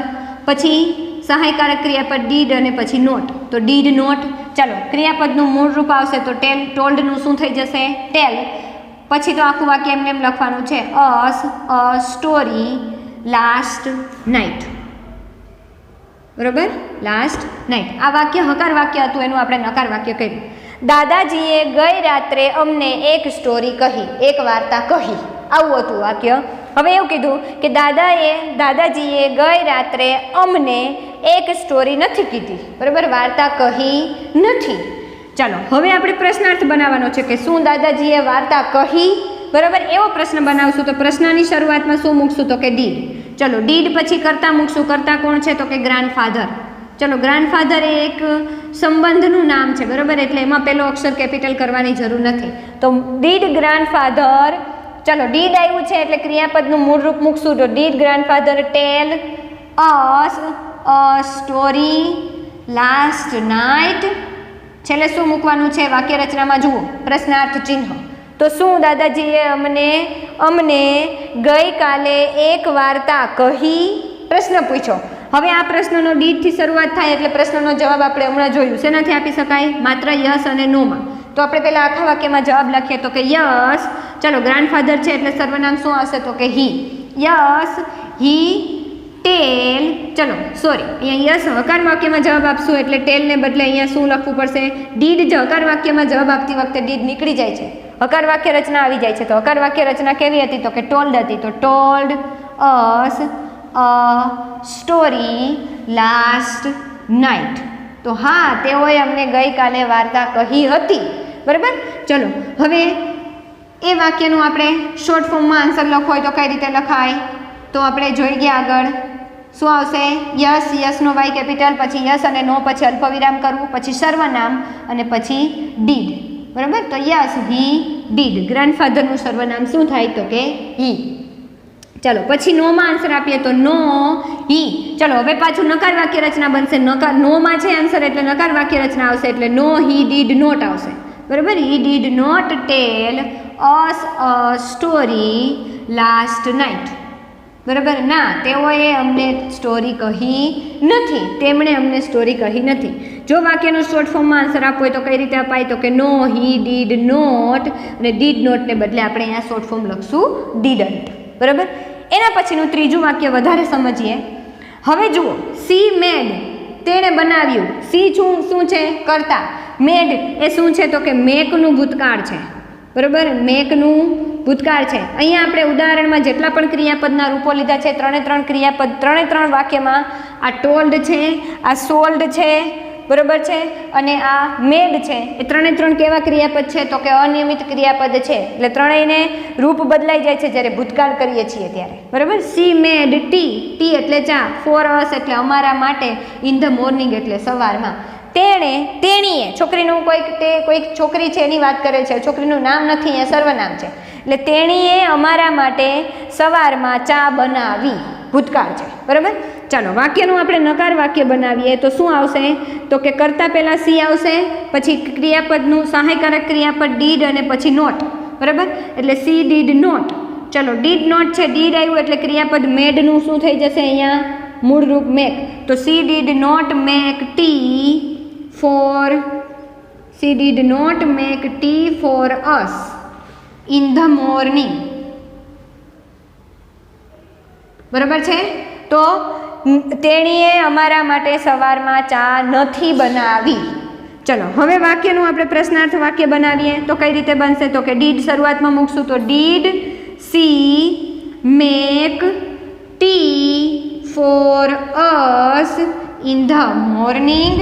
પછી સહાયકારક ક્રિયાપદ ડીડ અને પછી નોટ. તો ડીડ નોટ. ચાલો ક્રિયાપદનું મૂળ રૂપ આવશે તો ટેલ. ટોલ્ડનું શું થઈ જશે? ટેલ. પછી તો આખું વાક્ય એમને એમ લખવાનું છે અસ અ સ્ટોરી લાસ્ટ નાઇટ. બરાબર, લાસ્ટ નાઇટ. આ વાક્ય હકાર વાક્ય હતું એનું આપણે નકાર વાક્ય કર્યું. દાદાજીએ ગઈ રાત્રે અમને એક સ્ટોરી કહી, એક વાર્તા કહી. આવું હતું વાક્ય. હવે એવું કીધું કે દાદાજીએ ગઈ રાત્રે અમને એક સ્ટોરી નથી કીધી. બરાબર, વાર્તા કહી નથી. ચાલો હવે આપણે પ્રશ્નાર્થ બનાવવાનો છે કે શું દાદાજીએ વાર્તા કહી? બરાબર, એવો પ્રશ્ન બનાવશું તો પ્રશ્નની શરૂઆતમાં શું મૂકશું તો કે ડીડ. ચલો ડીડ પછી કરતા મૂકશું. કરતા કોણ છે તો કે ગ્રાન્ડફાધર. ચલો ગ્રાન્ડફાધર એ એક સંબંધનું નામ છે, બરાબર, એટલે એમાં પેલો અક્ષર કેપિટલ કરવાની જરૂર નથી. તો ડીડ ગ્રાન્ડફાધર, ચલો ડીડ આવ્યું છે એટલે ક્રિયાપદનું મૂળ રૂપ મૂકશું. તો did grandfather tell us a story last night. છેલ્લે શું મૂકવાનું છે વાક્ય રચનામાં જુઓ, પ્રશ્નાર્થ ચિહ્ન. તો શું દાદાજીએ અમને ગઈકાલે એક વાર્તા કહી? પ્રશ્ન પૂછ્યો. હવે આ પ્રશ્નનો ડીડથી શરૂઆત થાય એટલે પ્રશ્નનો જવાબ આપણે હમણાં જોયું. શેનાથી આપી શકાય? માત્ર યસ અને નોમાં. તો આપણે પહેલાં આખા વાક્યમાં જવાબ લખીએ. તો કે યસ, ચલો ગ્રાન્ડફાધર છે એટલે સર્વનામ શું આવશે? તો કે હી. યસ હી ટેલ, ચલો સોરી, અહીંયા યસ હકાર વાક્યમાં જવાબ આપશું એટલે ટેલને બદલે અહીંયા શું લખવું પડશે? ડીડ. જ હકાર વાક્યમાં જવાબ આપતી વખતે ડીડ નીકળી જાય છે, હકાર વાક્ય રચના આવી જાય છે. તો હકાર વાક્ય રચના કેવી હતી? તો કે ટોલ્ડ હતી. તો told us a story last night. તો હા, તેઓએ અમને ગઈકાલે વાર્તા કહી હતી, બરાબર. ચલો હવે એ વાક્યનું આપણે શોર્ટ ફોર્મમાં આન્સર લખવો હોય તો કઈ રીતે લખાય? તો આપણે જોઈ ગયા આગળ શું આવશે? યસ, યસનો વાય કેપિટલ, પછી યસ અને નો, પછી અલ્પવિરામ કરવું, પછી સર્વનામ અને પછી ડીડ, બરાબર. તો યસ હી ડીડ. ગ્રાન્ડફાધરનું સર્વનામ શું થાય? તો કે હી. ચલો પછી નોમાં આન્સર આપીએ તો નો હી. ચલો હવે પાછું નકાર વાક્ય રચના બનશે. નકાર નોમાં છે આન્સર એટલે નકાર વાક્ય રચના આવશે એટલે નો હી ડીડ નોટ આવશે, બરાબર. He did not tell us a story last night, બરાબર. ના, તેઓએ અમને સ્ટોરી કહી નથી, તેમણે અમને સ્ટોરી કહી નથી. જો વાક્યનો શોર્ટ ફોર્મમાં આન્સર આપવો હોય તો કઈ રીતે અપાય? તો કે નો હી ડીડ નોટ, અને ડીડ નોટને બદલે આપણે અહીંયા શોર્ટ ફોર્મ લખશું ડીડન્ટ, બરાબર. એના પછીનું ત્રીજું વાક્ય વધારે સમજીએ. હવે જુઓ, સી મેડ, તેણે બનાવ્યું. સી શું છે? કર્તા. મેડ એ શું છે? તો કે મેકનું ભૂતકાળ છે, બરાબર. મેકનું ભૂતકાળ છે. અહીંયા આપણે ઉદાહરણમાં જેટલા પણ ક્રિયાપદના રૂપો લીધા છે, ત્રણ ક્રિયાપદ, ત્રણ વાક્યમાં આ ટોલ્ડ છે, આ સોલ્ડ છે, બરાબર છે, અને આ મેડ છે. એ ત્રણ કેવા ક્રિયાપદ છે? તો કે અનિયમિત ક્રિયાપદ છે, એટલે ત્રણેયને રૂપ બદલાઈ જાય છે જ્યારે ભૂતકાળ કરીએ છીએ ત્યારે, બરાબર. સી મેડ ટી, ટી એટલે ચા, ફોર અસ એટલે અમારા માટે, ઇન ધ મોર્નિંગ એટલે સવારમાં. તેણીએ, છોકરીનું કોઈક છોકરી છે એની વાત કરે છે, છોકરીનું નામ નથી, અહીંયા સર્વનામ છે, એટલે તેણીએ અમારા માટે સવારમાં ચા બનાવી, ભૂતકાળ છે, બરાબર. ચાલો વાક્યનું આપણે નકાર વાક્ય બનાવીએ તો શું આવશે? તો કે કરતાં પહેલાં સી આવશે, પછી ક્રિયાપદનું સહાયકારક ક્રિયાપદ ડીડ અને પછી નોટ, બરાબર. એટલે સી ડીડ નોટ. ચલો ડીડ નોટ છે, ડીડ આવ્યું એટલે ક્રિયાપદ મેડનું શું થઈ જશે? અહીંયા મૂળ રૂપ મેક. તો she did not make tea for, she did not make tea for us in the morning, બરાબર છે. તો તેણીએ અમારા માટે સવારમાં ચા નથી બનાવી. ચલો હવે વાક્યનું આપણે પ્રશ્નાર્થ વાક્ય બનાવીએ તો કઈ રીતે બનશે? તો કે ડીડ શરૂઆતમાં મૂકશું તો did she make tea for us in the morning.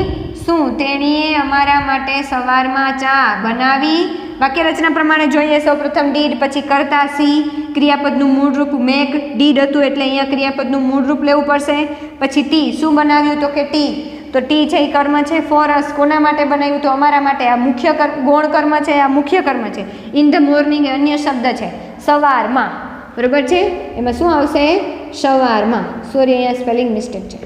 શું તેણીએ અમારા માટે સવારમાં ચા બનાવી? વાક્ય રચના પ્રમાણે જોઈએ. સૌપ્રથમ ડીડ, પછી કરતા સી, ક્રિયાપદનું મૂળ રૂપ મેક, ડીડ હતું એટલે અહીંયા ક્રિયાપદનું મૂળ રૂપ લેવું પડશે. પછી ટી, શું બનાવ્યું? તો કે ટી. તો ટી છે એ કર્મ છે. ફોર અસ, કોના માટે બનાવ્યું? તો અમારા માટે. આ મુખ્ય ગૌણ કર્મ છે, આ મુખ્ય કર્મ છે. ઇન ધ મોર્નિંગ એ અન્ય શબ્દ છે, સવારમાં, બરાબર છે. એમાં શું આવશે? સવારમાં. સોરી, અહીંયા સ્પેલિંગ મિસ્ટેક છે.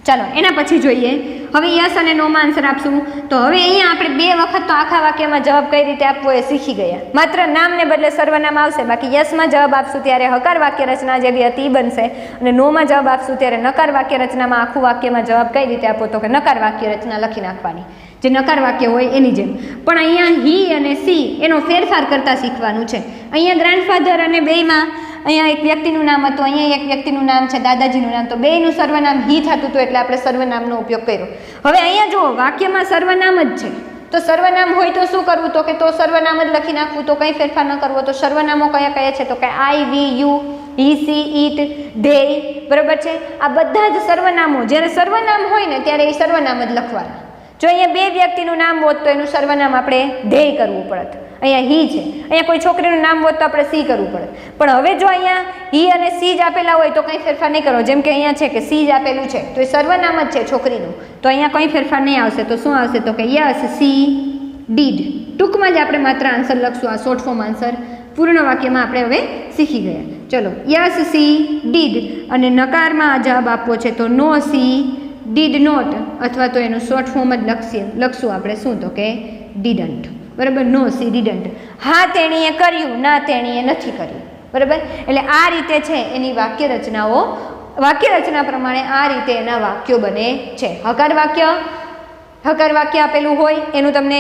ચાલો એના પછી જોઈએ. હવે યસ અને નોમાં આન્સર આપશું. તો હવે અહીંયા આપણે 2 વખત તો આખા વાક્યમાં જવાબ કઈ રીતે આપવો એ શીખી ગયા. માત્ર નામને બદલે સર્વનામ આવશે, બાકી યસમાં જવાબ આપશું ત્યારે હકાર વાક્ય રચના જેવી હતી એ બનશે, અને નોમાં જવાબ આપશું ત્યારે નકાર વાક્ય રચનામાં આખું વાક્યમાં જવાબ કઈ રીતે આપો? તો કે નકાર વાક્ય રચના લખી નાખવાની, જે નકાર વાક્ય હોય એની જેમ. પણ અહીંયા હી અને સી એનો ફેરફાર કરતા શીખવાનું છે. અહીંયા ગ્રાન્ડફાધર અને બેયમાં અહીંયા એક વ્યક્તિનું નામ હતું, અહીંયા એક વ્યક્તિનું નામ છે, દાદાજીનું નામ. તો બેયનું સર્વનામ હી થતું હતું એટલે આપણે સર્વનામનો ઉપયોગ કર્યો. હવે અહીંયા જુઓ, વાક્યમાં સર્વનામ જ છે, તો સર્વનામ હોય તો શું કરવું? તો કે તો સર્વનામ જ લખી નાખવું, તો કંઈ ફેરફાર ન કરવો. તો સર્વનામો કયા કયા છે? તો કે I, we, you, he, she, it, they, બરાબર છે. આ બધા જ સર્વનામો, જ્યારે સર્વનામ હોય ને ત્યારે એ સર્વનામ જ લખવાના. જો અહીંયા બે વ્યક્તિનું નામ હોત તો એનું સર્વનામ આપણે ધેય કરવું પડત. અહીંયા હી છે, અહીંયા કોઈ છોકરીનું નામ હોત તો આપણે સી કરવું પડે. પણ હવે જો અહીંયા હી અને સી જ આપેલા હોય તો કંઈ ફેરફાર નહીં કરો. જેમ કે અહીંયા છે કે સી જ આપેલું છે તો એ સર્વનામ જ છે છોકરીનું, તો અહીંયા કંઈ ફેરફાર નહીં આવશે. તો શું આવશે? તો કે યસ સી ડીડ. ટૂંકમાં જ આપણે માત્ર આન્સર લખશું, આ શોર્ટ ફોર્મ આન્સર. પૂર્ણ વાક્યમાં આપણે હવે શીખી ગયા. ચલો, યસ સી ડીડ અને નકારમાં જવાબ આપવો છે તો નો સી ડીડ નોટ, અથવા તો એનું શોર્ટ ફોર્મ જ લખશું આપણે શું? તો કે ડીડન્ટ. બરાબર, નો સી ડીડન્ટ. હા તેણીએ કર્યું, ના તેણીએ નથી કર્યું. બરાબર, એટલે આ રીતે છે એની વાક્ય રચના પ્રમાણે આ રીતે એના વાક્યો બને છે. હકાર વાક્ય આપેલું હોય એનું તમને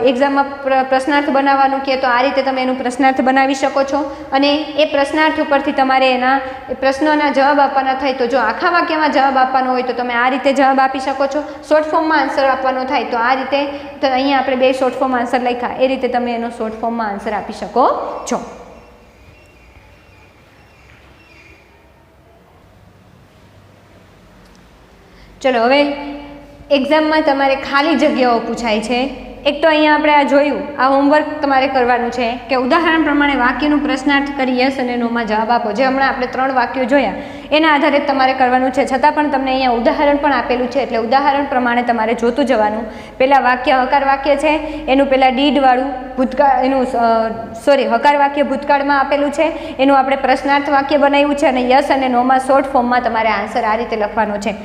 એક્ઝામમાં પ્રશ્નાર્થ બનાવવાનું કહે તો આ રીતે તમે એનું પ્રશ્નાર્થ બનાવી શકો છો. અને એ પ્રશ્નાર્થ ઉપરથી તમારે એના પ્રશ્નોના જવાબ આપવાના થાય તો જો આખા વાક્યમાં જવાબ આપવાનો હોય તો તમે આ રીતે જવાબ આપી શકો છો. શોર્ટ ફોર્મમાં આન્સર આપવાનો થાય તો આ રીતે, તો અહીંયા આપણે બે શોર્ટ ફોર્મ આન્સર લખ્યા એ રીતે તમે એનો શોર્ટ ફોર્મમાં આન્સર આપી શકો છો. ચલો, હવે એક્ઝામમાં તમારે ખાલી જગ્યાઓ પૂછાય છે. એક તો અહીંયા આપણે આ જોયું, આ હોમવર્ક તમારે કરવાનું છે કે ઉદાહરણ પ્રમાણે વાક્યનું પ્રશ્નાર્થ કરી યસ અને નોમાં જવાબ આપો. જે હમણાં આપણે 3 વાક્યો જોયા એના આધારે તમારે કરવાનું છે. છતાં પણ તમને અહીંયા ઉદાહરણ પણ આપેલું છે એટલે ઉદાહરણ પ્રમાણે તમારે જોતું જવાનું. પહેલાં વાક્ય હકાર વાક્ય છે એનું પહેલાં ડીડવાળું ભૂતકાળ, એનું હકાર વાક્ય ભૂતકાળમાં આપેલું છે, એનું આપણે પ્રશ્નાર્થ વાક્ય બનાવ્યું છે અને યસ અને નોમાં શોર્ટ ફોર્મમાં તમારે આન્સર આ રીતે લખવાનો છે.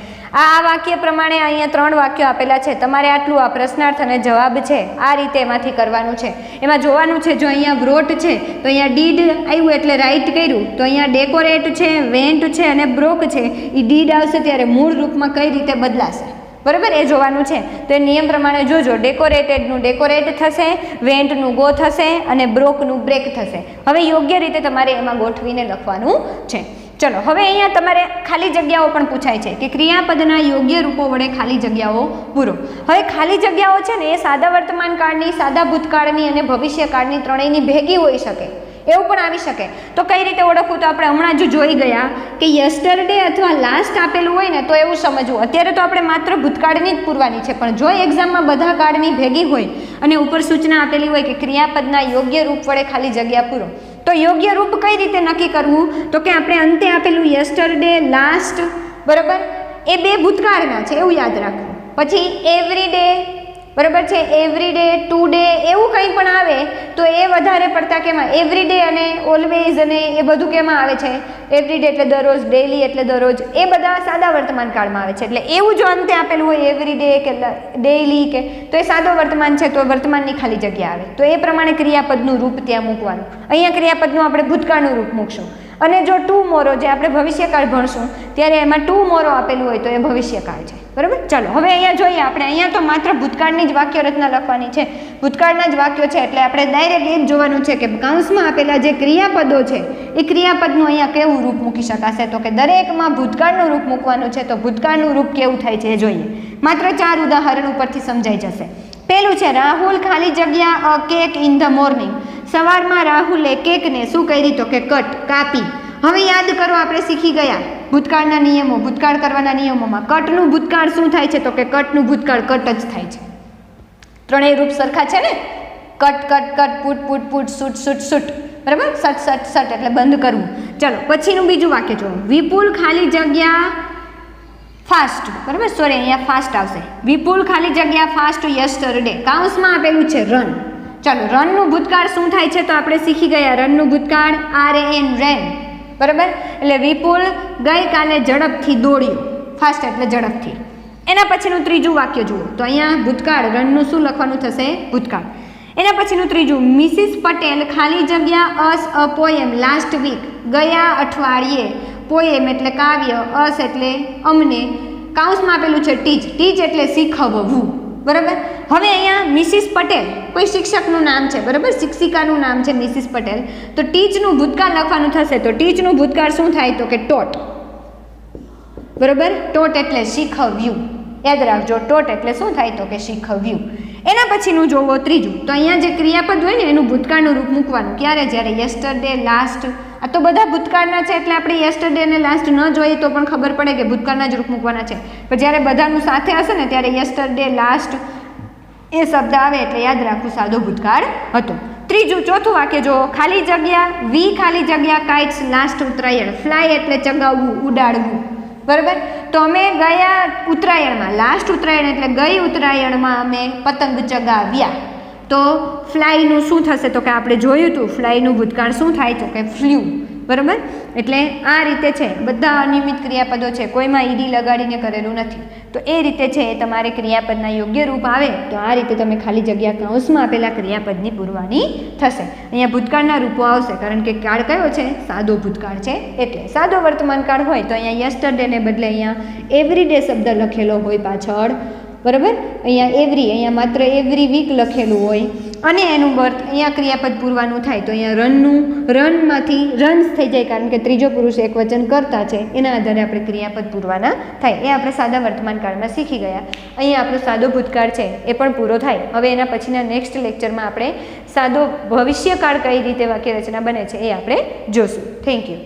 આ વાક્ય પ્રમાણે અહીંયા 3 વાક્યો આપેલા છે. તમારે આટલું આ પ્રશ્નાર્થ અને જવાબ છે આ રીતે એમાંથી કરવાનું છે. એમાં જોવાનું છે, જો અહીંયા વ્રોટ છે તો અહીંયા ડીડ આવ્યું એટલે રાઈટ કર્યું, તો અહીંયા ડેકોરેટ છે, વેન્ટ છે અને બ્રોક છે એ ડીડ આવશે ત્યારે મૂળ રૂપમાં કઈ રીતે બદલાશે. બરાબર, એ જોવાનું છે. તો એ નિયમ પ્રમાણે જોજો. ડેકોરેટેડનું ડેકોરેટ થશે, વેન્ટનું ગો થશે અને બ્રોકનું બ્રેક થશે. હવે યોગ્ય રીતે તમારે એમાં ગોઠવીને લખવાનું છે. ચલો, હવે અહીંયા તમારે ખાલી જગ્યાઓ પણ પૂછાય છે કે ક્રિયાપદના યોગ્ય રૂપો વડે ખાલી જગ્યાઓ પૂરો. હવે ખાલી જગ્યાઓ છે ને એ સાદા વર્તમાન કાળની, સાદા ભૂતકાળની અને ભવિષ્યકાળની ત્રણેયની ભેગી હોઈ શકે, એવું પણ આવી શકે. તો કઈ રીતે ઓળખવું? તો આપણે હમણાં જ જોઈ ગયા કે યસ્ટરડે અથવા લાસ્ટ આપેલું હોય ને તો એવું સમજવું. અત્યારે તો આપણે માત્ર ભૂતકાળની જ પૂરવાની છે, પણ જો એક્ઝામમાં બધા કાળની ભેગી હોય અને ઉપર સૂચના આપેલી હોય કે ક્રિયાપદના યોગ્ય રૂપ વડે ખાલી જગ્યા પૂરો, તો યોગ્ય રૂપ કઈ રીતે નક્કી કરવું? તો કે આપણે અંતે આપેલું યસ્ટરડે, લાસ્ટ, બરાબર, એ બે ભૂતકાળના છે એવું યાદ રાખવું. પછી એવરી ડે, બરાબર છે, એવરી ડે, ટુ ડે, એવું કંઈ પણ આવે તો એ વધારે પડતા કેમાં? એવરી ડે અને ઓલવેઝ અને એ બધું કેમાં આવે છે? એવરી ડે એટલે દરરોજ, ડેઈલી એટલે દરરોજ, એ બધા સાદા વર્તમાન કાળમાં આવે છે. એટલે એવું જો અંતે આપેલું હોય એવરી ડે કે ડેઈલી કે, તો એ સાદો વર્તમાન છે તો વર્તમાનની ખાલી જગ્યા આવે. તો એ પ્રમાણે ક્રિયાપદનું રૂપ ત્યાં મૂકવાનું. અહીંયા ક્રિયાપદનું આપણે ભૂતકાળનું રૂપ મૂકશું. અને જો ટુ મોરો, જે આપણે ભવિષ્યકાળ ભણશું ત્યારે એમાં ટુ મોરો આપેલું હોય તો એ ભવિષ્યકાળ છે. બરાબર, ચાલો હવે અહીંયા જોઈએ. આપણે અહીંયા તો માત્ર ભૂતકાળની જ વાક્ય રચના લખવાની છે, ભૂતકાળના જ વાક્યો છે એટલે આપણે ડાયરેક્ટ એ જ જોવાનું છે કે કૌંસમાં આપેલા જે ક્રિયાપદો છે એ ક્રિયાપદનું અહીંયા કેવું રૂપ મૂકી શકાશે. તો કે દરેકમાં ભૂતકાળનું રૂપ મૂકવાનું છે. તો ભૂતકાળનું રૂપ કેવું થાય છે એ જોઈએ. માત્ર 4 ઉદાહરણ ઉપરથી સમજાઈ જશે. પહેલું છે રાહુલ ખાલી જગ્યા a cake in the morning. સવારમાં રાહુલે કેકને શું કરી? તો કે કટ, કાપી. હવે યાદ કરો, આપણે શીખી ગયા ભૂતકાળના નિયમો, ભૂતકાળ કરવાના નિયમોમાં કટનું ભૂતકાળ શું થાય છે? તો કે કટનું ભૂતકાળ કટ જ થાય છે. ત્રણેય રૂપ સરખા છે ને? Cut cut cut, put put put, shoot shoot shoot, બરાબર, સટ સટ સટ એટલે બંધ કરવું. ચલો પછીનું બીજું વાક્ય જુઓ. વિપુલ ખાલી જગ્યા ફાસ્ટ, બરાબર, સોરી અહીંયા ફાસ્ટ આવશે. વિપુલ ખાલી જગ્યા ફાસ્ટ યસ્ટરડે. કૌંસમાં આપેલું છે રન. ચાલો, રનનું ભૂતકાળ શું થાય છે? તો આપણે શીખી ગયા રનનું ભૂતકાળ RAN, રેન, બરાબર. એટલે વિપુલ ગઈકાલે ઝડપથી દોડ્યો, ફાસ્ટ એટલે ઝડપથી. એના પછીનું ત્રીજું વાક્ય જુઓ. તો અહીંયા ભૂતકાળ, રનનું શું લખવાનું થશે? ભૂતકાળ. એના પછીનું ત્રીજું, મિસિસ પટેલ ખાલી જગ્યા અસ અ પોએમ લાસ્ટ વીક. ગયા અઠવાડિયે, પોએમ એટલે કાવ્ય, અસ એટલે અમને, કૌંસમાં આપેલું છે ટીચ. ટીચ એટલે શીખવવું, બરાબર. હવે અહીંયા મિસિસ પટેલ કોઈ શિક્ષકનું નામ છે, બરાબર, શિક્ષિકાનું નામ છે મિસિસ પટેલ. તો ટીચનું ભૂતકાળ લખવાનું થશે. તો ટીચનું ભૂતકાળ શું થાય? તો કે ટોટ, બરાબર. ટોટ એટલે શીખવ્યું, યાદ રાખજો. ટોટ એટલે શું થાય? તો કે શીખવ્યું. એના પછીનું જોવો ત્રીજું, તો અહીંયા જે ક્રિયાપદ હોય ને એનું ભૂતકાળનું રૂપ મૂકવાનું. ક્યારે? જ્યારે યસ્ટરડે, લાસ્ટ, આ તો બધા ભૂતકાળના છે એટલે આપણે યસ્ટરડે અને લાસ્ટ ન જોઈએ તો પણ ખબર પડે કે ભૂતકાળના જ રૂપ મૂકવાના છે. પણ જ્યારે બધાનું સાથે હશે ને ત્યારે યસ્ટરડે, લાસ્ટ એ શબ્દ આવે એટલે યાદ રાખવું સાદો ભૂતકાળ હતો. ત્રીજું, ચોથું વાક્ય જો, ખાલી જગ્યા, વી ખાલી જગ્યા કાઇટ્સ લાસ્ટ ઉત્તરાયણ. ફ્લાય એટલે ચગાવવું, ઉડાડવું, બરાબર. તો અમે ગયા ઉત્તરાયણમાં, લાસ્ટ ઉત્તરાયણ એટલે ગઈ ઉત્તરાયણમાં અમે પતંગ ચગાવ્યા. તો ફ્લાયનું શું થશે? તો કે આપણે જોયું હતું ફ્લાયનું ભૂતકાળ શું થાય? તો કે ફ્લ્યુ, બરાબર. એટલે આ રીતે છે, બધા અનિયમિત ક્રિયાપદો છે, કોઈમાં ઈડી લગાડીને કરેલું નથી. તો એ રીતે છે તમારે ક્રિયાપદના યોગ્ય રૂપ આવે તો આ રીતે તમે ખાલી જગ્યા કૌંસમાં આપેલા ક્રિયાપદની પૂરવાની થશે. અહીંયા ભૂતકાળના રૂપો આવશે કારણ કે કાળ કયો છે? સાદો ભૂતકાળ છે. એટલે સાદો વર્તમાન કાળ હોય તો અહીંયા યસ્ટરડેને બદલે અહીંયા એવરીડે શબ્દ લખેલો હોય પાછળ, બરાબર. અહીંયા એવરી, અહીંયા માત્ર એવરી વીક લખેલું હોય અને એનું બર્થ અહીંયા ક્રિયાપદ પૂરવાનું થાય તો અહીંયા રનનું, રનમાંથી રન્સ થઈ જાય કારણ કે ત્રીજો પુરુષ એક વચન કરતા છે, એના આધારે આપણે ક્રિયાપદ પૂરવાના થાય. એ આપણે સાદા વર્તમાન કાળમાં શીખી ગયા. અહીંયા આપણો સાદો ભૂતકાળ છે એ પણ પૂરો થાય. હવે એના પછીના નેક્સ્ટ લેક્ચરમાં આપણે સાદો ભવિષ્યકાળ કઈ રીતે વાક્ય રચના બને છે એ આપણે જોશું. Thank you.